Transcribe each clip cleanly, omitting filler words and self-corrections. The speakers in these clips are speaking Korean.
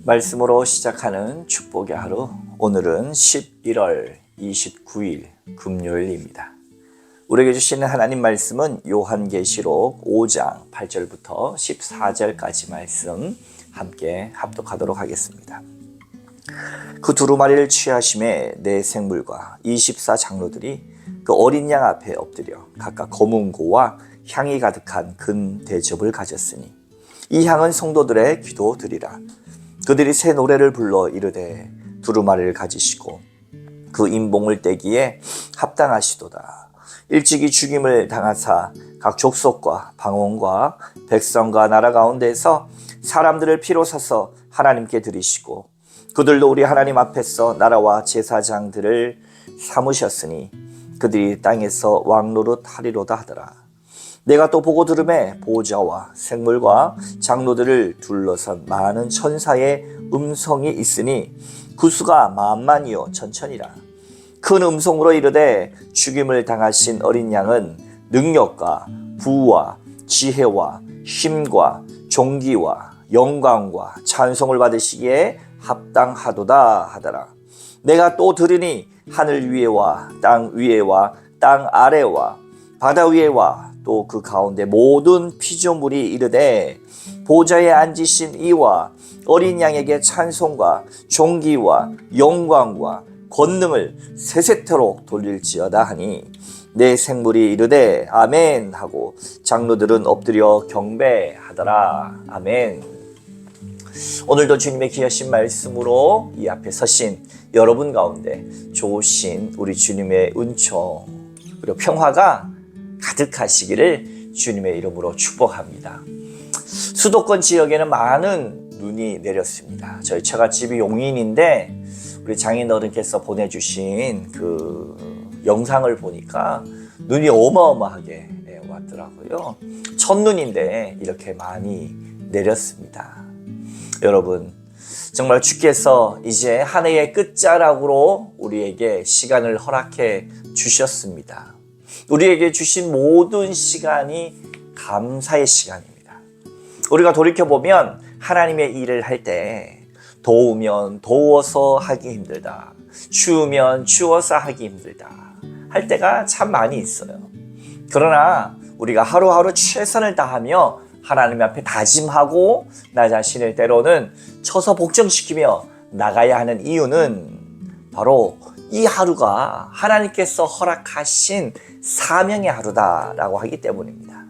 말씀으로 시작하는 축복의 하루, 오늘은 11월 29일 금요일입니다. 우리에게 주시는 하나님 말씀은 요한계시록 5장 8절부터 14절까지 말씀 함께 합독하도록 하겠습니다. 그 두루마리를 취하심에 네 생물과 24 장로들이 그 어린 양 앞에 엎드려 각각 검은 고와 향이 가득한 금 대접을 가졌으니 이 향은 성도들의 기도 드리라. 그들이 새 노래를 불러 이르되 두루마리를 가지시고 그 인봉을 떼기에 합당하시도다. 일찍이 죽임을 당하사 각 족속과 방언과 백성과 나라 가운데서 사람들을 피로 사서 하나님께 드리시고 그들도 우리 하나님 앞에서 나라와 제사장들을 삼으셨으니 그들이 땅에서 왕노릇 하리로다 하더라. 내가 또 보고 들음에 보호자와 생물과 장로들을 둘러선 많은 천사의 음성이 있으니 그 수가 만만이요 천천이라. 큰 음성으로 이르되 죽임을 당하신 어린 양은 능력과 부와 지혜와 힘과 존귀와 영광과 찬송을 받으시기에 합당하도다 하더라. 내가 또 들으니 하늘 위에와 땅 위에와 땅 아래와 바다 위에와 또 그 가운데 모든 피조물이 이르되 보좌에 앉으신 이와 어린 양에게 찬송과 존귀와 영광과 권능을 세세토록 돌릴지어다 하니 내 생물이 이르되 아멘 하고 장로들은 엎드려 경배하더라. 아멘. 오늘도 주님의 귀하신 말씀으로 이 앞에 서신 여러분 가운데 좋으신 우리 주님의 은총 그리고 평화가 가득하시기를 주님의 이름으로 축복합니다. 수도권 지역에는 많은 눈이 내렸습니다. 저희 처갓집이 용인인데 우리 장인 어른께서 보내주신 그 영상을 보니까 눈이 어마어마하게 왔더라고요. 첫눈인데 이렇게 많이 내렸습니다. 여러분, 정말 주께서 이제 한 해의 끝자락으로 우리에게 시간을 허락해 주셨습니다. 우리에게 주신 모든 시간이 감사의 시간입니다. 우리가 돌이켜보면 하나님의 일을 할 때 더우면 더워서 하기 힘들다, 추우면 추워서 하기 힘들다 할 때가 참 많이 있어요. 그러나 우리가 하루하루 최선을 다하며 하나님 앞에 다짐하고 나 자신을 때로는 쳐서 복종시키며 나가야 하는 이유는 바로 이 하루가 하나님께서 허락하신 사명의 하루다라고 하기 때문입니다.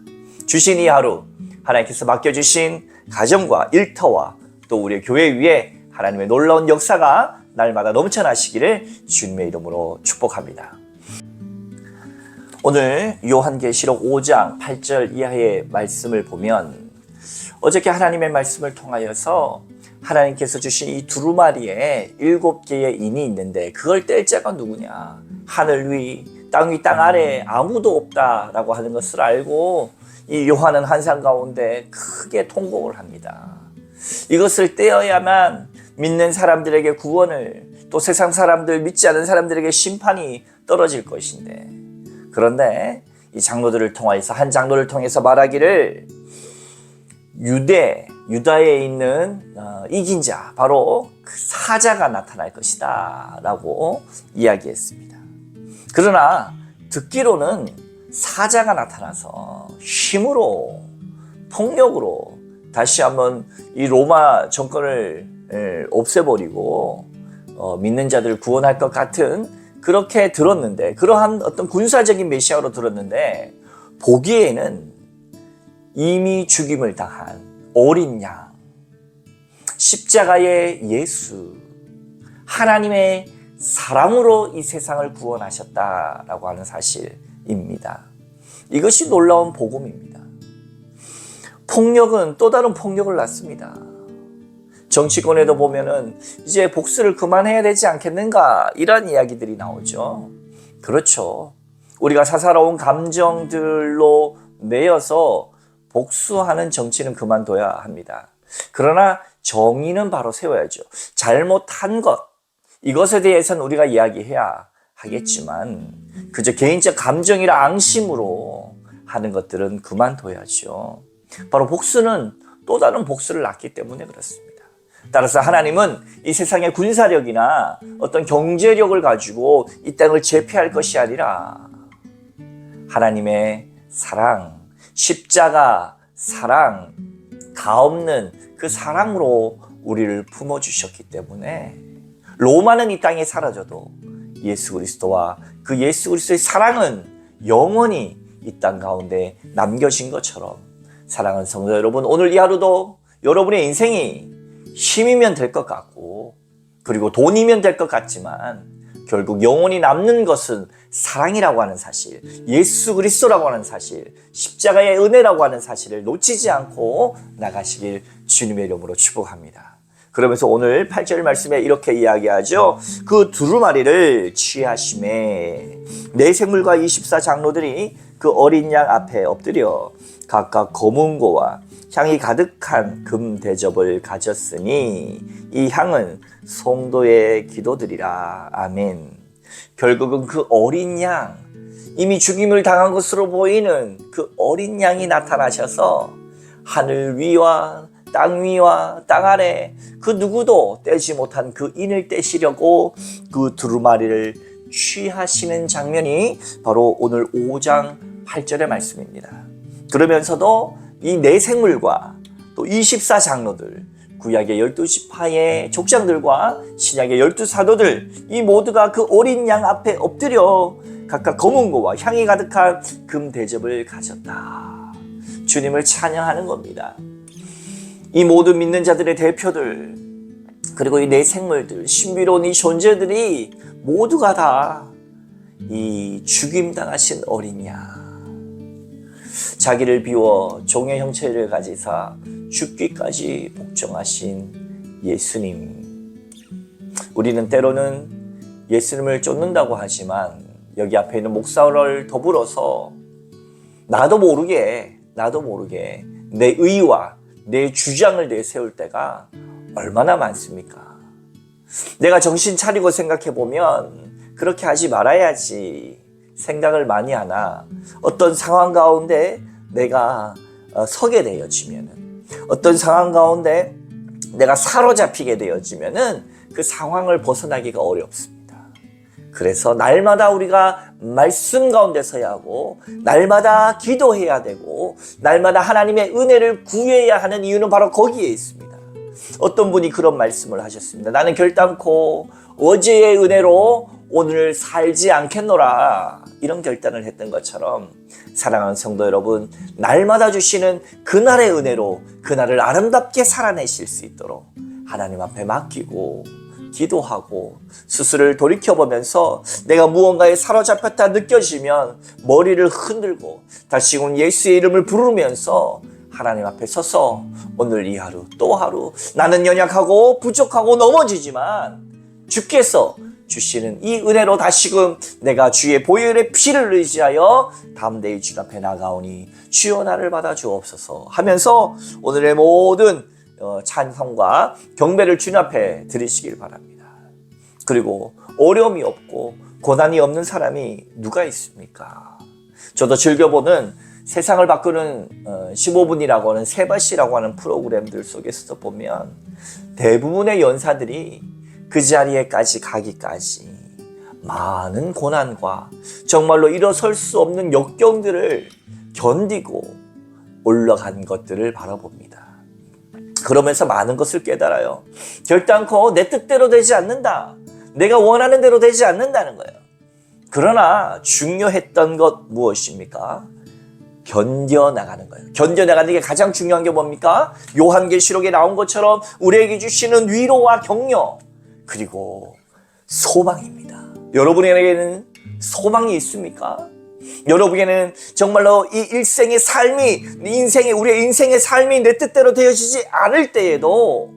주신 이 하루, 하나님께서 맡겨주신 가정과 일터와 또 우리 교회 위에 하나님의 놀라운 역사가 날마다 넘쳐나시기를 주님의 이름으로 축복합니다. 오늘 요한계시록 5장 8절 이하의 말씀을 보면 어저께 하나님의 말씀을 통하여서 하나님께서 주신 이 두루마리에 7개의 인이 있는데 그걸 뗄 자가 누구냐? 하늘 위, 땅 위, 땅 아래 아무도 없다라고 하는 것을 알고 이 요한은 환상 가운데 크게 통곡을 합니다. 이것을 떼어야만 믿는 사람들에게 구원을, 또 세상 사람들, 믿지 않은 사람들에게 심판이 떨어질 것인데, 그런데 이 장로들을 통해서, 한 장로를 통해서 말하기를 유다에 있는 이긴 자, 바로 그 사자가 나타날 것이다 라고 이야기했습니다. 그러나 듣기로는 사자가 나타나서 힘으로, 폭력으로 다시 한번 이 로마 정권을 없애버리고 믿는 자들을 구원할 것 같은, 그렇게 들었는데, 그러한 어떤 군사적인 메시아로 들었는데, 보기에는 이미 죽임을 당한 어린 양, 십자가의 예수, 하나님의 사랑으로 이 세상을 구원하셨다라고 하는 사실입니다. 이것이 놀라운 복음입니다. 폭력은 또 다른 폭력을 낳습니다. 정치권에도 보면은 이제 복수를 그만해야 되지 않겠는가, 이런 이야기들이 나오죠. 그렇죠. 우리가 사사로운 감정들로 매여서 복수하는 정치는 그만둬야 합니다. 그러나 정의는 바로 세워야죠. 잘못한 것, 이것에 대해서는 우리가 이야기해야 하겠지만 그저 개인적 감정이나 앙심으로 하는 것들은 그만둬야죠. 바로 복수는 또 다른 복수를 낳기 때문에 그렇습니다. 따라서 하나님은 이 세상의 군사력이나 어떤 경제력을 가지고 이 땅을 제패할 것이 아니라 하나님의 사랑, 십자가 사랑, 가없는 그 사랑으로 우리를 품어주셨기 때문에 로마는 이 땅에 사라져도 예수 그리스도와 그 예수 그리스도의 사랑은 영원히 이 땅 가운데 남겨진 것처럼, 사랑하는 성도 여러분, 오늘 이 하루도 여러분의 인생이 힘이면 될 것 같고 그리고 돈이면 될 것 같지만 결국 영원히 남는 것은 사랑이라고 하는 사실, 예수 그리스도라고 하는 사실, 십자가의 은혜라고 하는 사실을 놓치지 않고 나가시길 주님의 이름으로 축복합니다. 그러면서 오늘 8절 말씀에 이렇게 이야기하죠. 그 두루마리를 취하심에 네 생물과 24장로들이 그 어린 양 앞에 엎드려 각각 검은 고와 향이 가득한 금 대접을 가졌으니 이 향은 성도의 기도들이라. 아멘. 결국은 그 어린 양, 이미 죽임을 당한 것으로 보이는 그 어린 양이 나타나셔서 하늘 위와 땅 위와 땅 아래 그 누구도 떼지 못한 그 인을 떼시려고 그 두루마리를 취하시는 장면이 바로 오늘 5장 8절의 말씀입니다. 그러면서도 이 네 생물과 또 24장로들, 구약의 12지파의 족장들과 신약의 12사도들, 이 모두가 그 어린 양 앞에 엎드려 각각 검은 고와 향이 가득한 금 대접을 가졌다. 주님을 찬양하는 겁니다. 이 모든 믿는 자들의 대표들, 그리고 이 네 생물들, 신비로운 이 존재들이 모두가 다 이 죽임당하신 어린 양, 자기를 비워 종의 형체를 가지사 죽기까지 복종하신 예수님. 우리는 때로는 예수님을 쫓는다고 하지만 여기 앞에 있는 목사를 더불어서 나도 모르게 내 의와 내 주장을 내세울 때가 얼마나 많습니까? 내가 정신 차리고 생각해 보면 그렇게 하지 말아야지 생각을 많이 하나, 어떤 상황 가운데 내가 서게 되어지면은, 어떤 상황 가운데 내가 사로잡히게 되어지면은 그 상황을 벗어나기가 어렵습니다. 그래서 날마다 우리가 말씀 가운데 서야 하고, 날마다 기도해야 되고, 날마다 하나님의 은혜를 구해야 하는 이유는 바로 거기에 있습니다. 어떤 분이 그런 말씀을 하셨습니다. 나는 결단코 어제의 은혜로 오늘 살지 않겠노라, 이런 결단을 했던 것처럼 사랑하는 성도 여러분, 날마다 주시는 그날의 은혜로 그날을 아름답게 살아내실 수 있도록 하나님 앞에 맡기고 기도하고 스스로를 돌이켜보면서 내가 무언가에 사로잡혔다 느껴지면 머리를 흔들고 다시금 예수의 이름을 부르면서 하나님 앞에 서서 오늘 이 하루 또 하루, 나는 연약하고 부족하고 넘어지지만 주께서 주시는 이 은혜로 다시금 내가 주의 보혈의 피를 의지하여 담대히 주 앞에 나가오니 주여 나를 받아 주옵소서 하면서 오늘의 모든 찬송과 경배를 주님 앞에 드리시길 바랍니다. 그리고 어려움이 없고 고난이 없는 사람이 누가 있습니까? 저도 즐겨보는 세상을 바꾸는 15분이라고 하는 세바시라고 하는 프로그램들 속에서도 보면 대부분의 연사들이 그 자리에까지 가기까지 많은 고난과 정말로 일어설 수 없는 역경들을 견디고 올라간 것들을 바라봅니다. 그러면서 많은 것을 깨달아요. 결단코 내 뜻대로 되지 않는다. 내가 원하는 대로 되지 않는다는 거예요. 그러나 중요했던 것 무엇입니까? 견뎌나가는 거예요. 견뎌나가는 게 가장 중요한 게 뭡니까? 요한계시록에 나온 것처럼 우리에게 주시는 위로와 격려, 그리고 소망입니다. 여러분에게는 소망이 있습니까? 여러분에게는 정말로 이 일생의 삶이, 우리의 인생의 삶이 내 뜻대로 되어지지 않을 때에도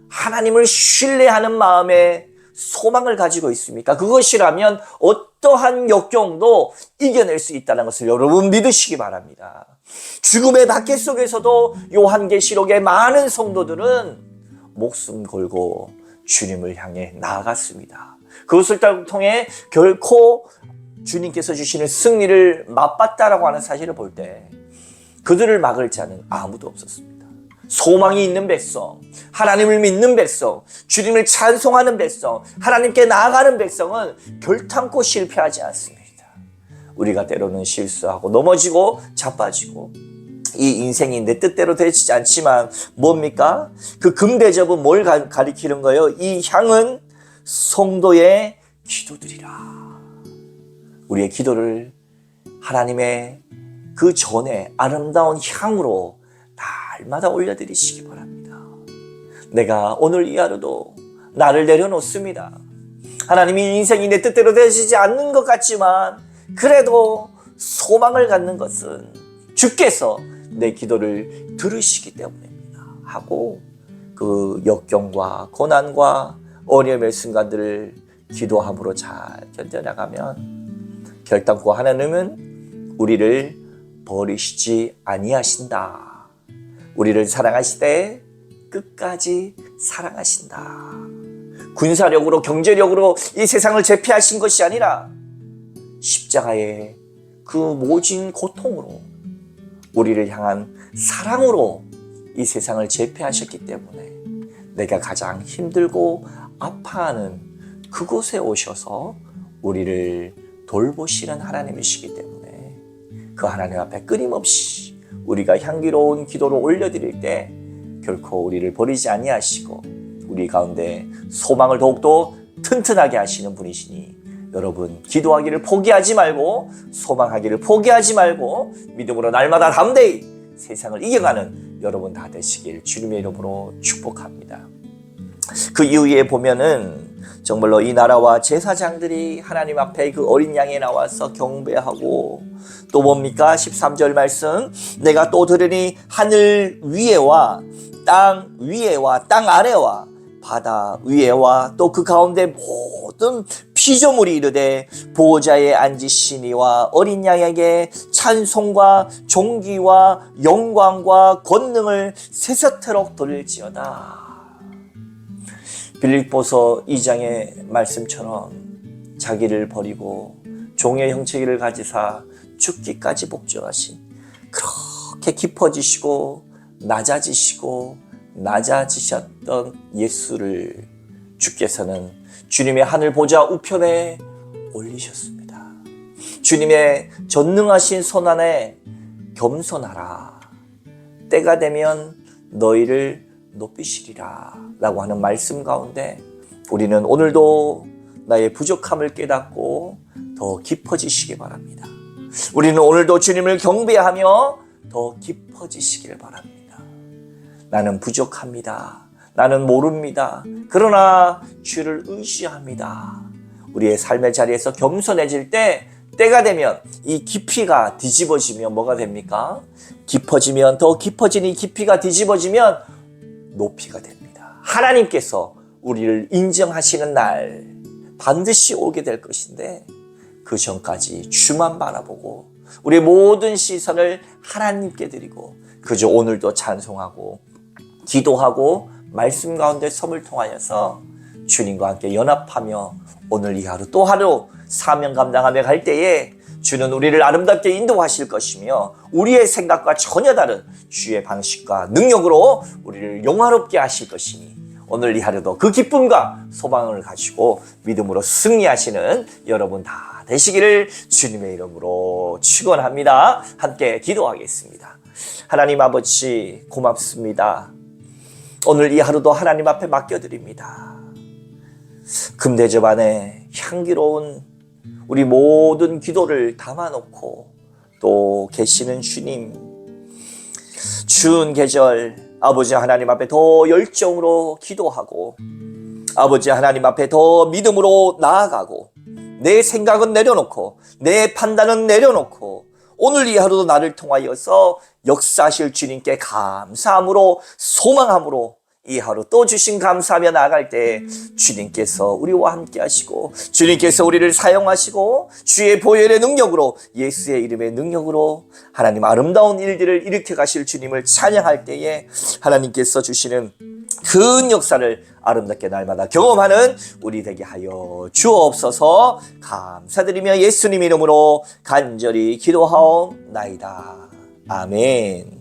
하나님을 신뢰하는 마음에 소망을 가지고 있습니까? 그것이라면 어떠한 역경도 이겨낼 수 있다는 것을 여러분 믿으시기 바랍니다. 죽음의 박해 속에서도 요한계시록의 많은 성도들은 목숨 걸고 주님을 향해 나아갔습니다. 그것을 통해 결코 주님께서 주시는 승리를 맛봤다라고 하는 사실을 볼 때 그들을 막을 자는 아무도 없었습니다. 소망이 있는 백성, 하나님을 믿는 백성, 주님을 찬송하는 백성, 하나님께 나아가는 백성은 결탄코 실패하지 않습니다. 우리가 때로는 실수하고 넘어지고 자빠지고 이 인생이 내 뜻대로 되지 않지만 뭡니까? 그 금대접은 뭘 가리키는 거예요? 이 향은 성도의 기도들이라. 우리의 기도를 하나님의 그 전에 아름다운 향으로 날마다 올려드리시기 바랍니다. 내가 오늘 이 하루도 나를 내려놓습니다. 하나님이 인생이 내 뜻대로 되시지 않는 것 같지만 그래도 소망을 갖는 것은 주께서 내 기도를 들으시기 때문입니다 하고 그 역경과 고난과 어려움의 순간들을 기도함으로 잘 견뎌나가면 결단코 하나님은 우리를 버리시지 아니하신다. 우리를 사랑하시되 끝까지 사랑하신다. 군사력으로 경제력으로 이 세상을 제패하신 것이 아니라 십자가의 그 모진 고통으로 우리를 향한 사랑으로 이 세상을 제패하셨기 때문에 내가 가장 힘들고 아파하는 그곳에 오셔서 우리를 돌보시는 하나님이시기 때문에 그 하나님 앞에 끊임없이 우리가 향기로운 기도를 올려드릴 때 결코 우리를 버리지 아니하시고 우리 가운데 소망을 더욱더 튼튼하게 하시는 분이시니 여러분 기도하기를 포기하지 말고 소망하기를 포기하지 말고 믿음으로 날마다 담대히 세상을 이겨가는 여러분 다 되시길 주님의 이름으로 축복합니다. 그 이후에 보면은 정말로 이 나라와 제사장들이 하나님 앞에 그 어린 양에 나와서 경배하고 또 뭡니까? 13절 말씀 내가 또 들으니 하늘 위에와 땅 위에와 땅 아래와 바다 위에와 또 그 가운데 모든 피조물이 이르되 보호자에 앉으시니와 어린 양에게 찬송과 존귀와 영광과 권능을 세세토록 돌릴지어다. 빌립보서 2장의 말씀처럼 자기를 버리고 종의 형체기를 가지사 죽기까지 복종하신 그렇게 깊어지시고 낮아지셨던 예수를 주께서는 주님의 하늘 보좌 우편에 올리셨습니다. 주님의 전능하신 손안에 겸손하라. 때가 되면 너희를 높이시리라 라고 하는 말씀 가운데 우리는 오늘도 나의 부족함을 깨닫고 더 깊어지시기 바랍니다. 우리는 오늘도 주님을 경배하며 더 깊어지시길 바랍니다. 나는 부족합니다. 나는 모릅니다. 그러나 주를 의지합니다. 우리의 삶의 자리에서 겸손해질 때 때가 되면 이 깊이가 뒤집어지면 뭐가 됩니까? 깊어지면 더 깊어진 이 깊이가 뒤집어지면 높이가 됩니다. 하나님께서 우리를 인정하시는 날 반드시 오게 될 것인데 그 전까지 주만 바라보고 우리의 모든 시선을 하나님께 드리고 그저 오늘도 찬송하고 기도하고 말씀 가운데 섬을 통하여서 주님과 함께 연합하며 오늘 이 하루 또 하루 사명 감당하며 갈 때에 주는 우리를 아름답게 인도하실 것이며 우리의 생각과 전혀 다른 주의 방식과 능력으로 우리를 영화롭게 하실 것이니 오늘 이 하루도 그 기쁨과 소망을 가지고 믿음으로 승리하시는 여러분 다 되시기를 주님의 이름으로 축원합니다. 함께 기도하겠습니다. 하나님 아버지 고맙습니다. 오늘 이 하루도 하나님 앞에 맡겨드립니다. 금대접 안에 향기로운 우리 모든 기도를 담아놓고 또 계시는 주님, 추운 계절 아버지 하나님 앞에 더 열정으로 기도하고 아버지 하나님 앞에 더 믿음으로 나아가고 내 생각은 내려놓고 내 판단은 내려놓고 오늘 이 하루도 나를 통하여서 역사하실 주님께 감사함으로 소망함으로 이 하루 또 주신 감사하며 나아갈 때 주님께서 우리와 함께 하시고 주님께서 우리를 사용하시고 주의 보혈의 능력으로 예수의 이름의 능력으로 하나님 아름다운 일들을 일으켜 가실 주님을 찬양할 때에 하나님께서 주시는 큰 역사를 아름답게 날마다 경험하는 우리 되게 하여 주옵소서. 감사드리며 예수님 이름으로 간절히 기도하옵나이다. 아멘.